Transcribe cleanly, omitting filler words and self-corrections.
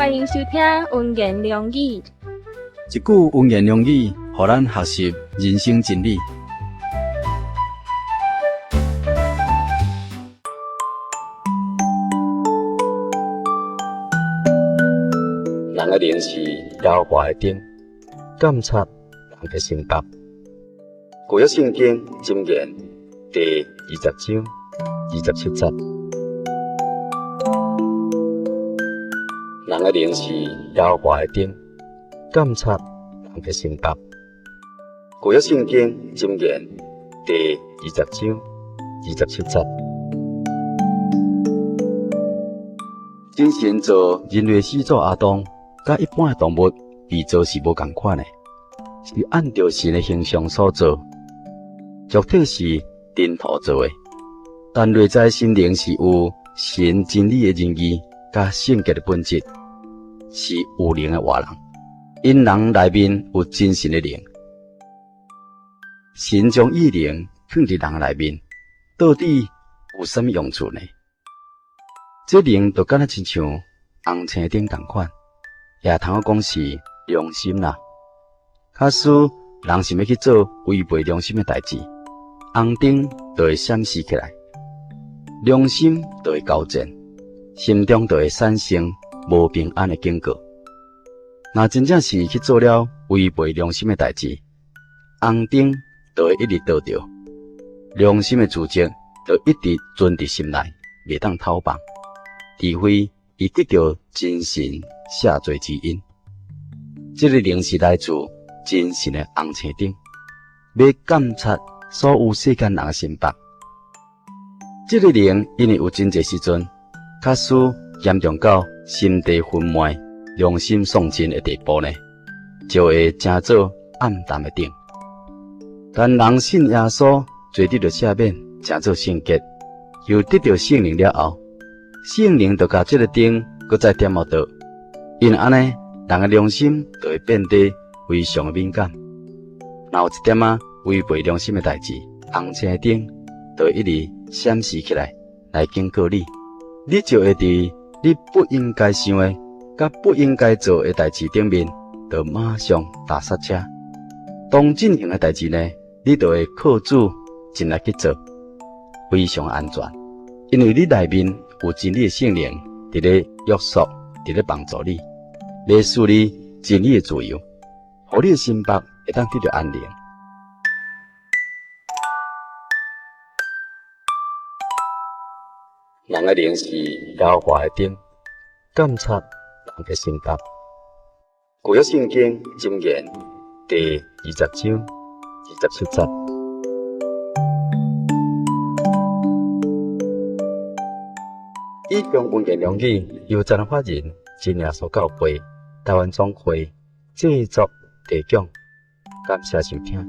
欢迎收听文言良语。一句文言良语，互咱学习人生真理。人的灵是摇华的灯，监察人的心腹。旧约圣经箴言第20章27节。人的灵是摇华的灯，监察人的心腹。旧约圣经箴言第20章27节。真神造人类始祖亚当，甲一般的动物被造是无同款的，是按照神的形象所造，肉体是尘土做的，但内在心灵是有神真理的仁义，甲圣洁的本质，是有灵的活人。因人内面有真神的灵，神将伊灵放伫人内面，到底有啥物用处呢？这灵就敢若亲像红青灯同款，也通讲是良心啦。假使人想要去做违背良心的代志，红灯就会闪烁起来，良心就会交战，心中就会产生无平安的警告。若真正是去做了违背良心的代志，红灯就会一直倒着，良心的自责就一直存伫心内，袂当偷放。除非伊得到真神赦罪之因，这个灵是来自真神的红青灯，要监察所有世间人的心腹。这个灵因为有真侪时阵，假使严重到心地昏昧、良心丧尽的地步呢，就会成做暗淡的灯。但人信耶稣，做得到赦免，成做圣洁，又得到圣灵了后，圣灵就甲这个灯搁再点落倒，因安尼，人的良心就会变得非常的敏感。若有一点违背良心的代志，红青灯就会一直闪烁起来，来警告你，你就会伫你不应该想的、甲不应该做的代志顶面，就马上踏刹车。当进行的代志呢，你就会靠主进来去做，非常安全，因为你内面有真理的圣灵伫咧约束，伫咧帮助你，来使你真理的自由，互你的心腹会当得到安宁。人的灵是摇华的灯，监察人的心腹。旧约圣经箴言第20章27节。以上文言良语由真法人真耶稣教会台湾总会制作提供，感谢收听。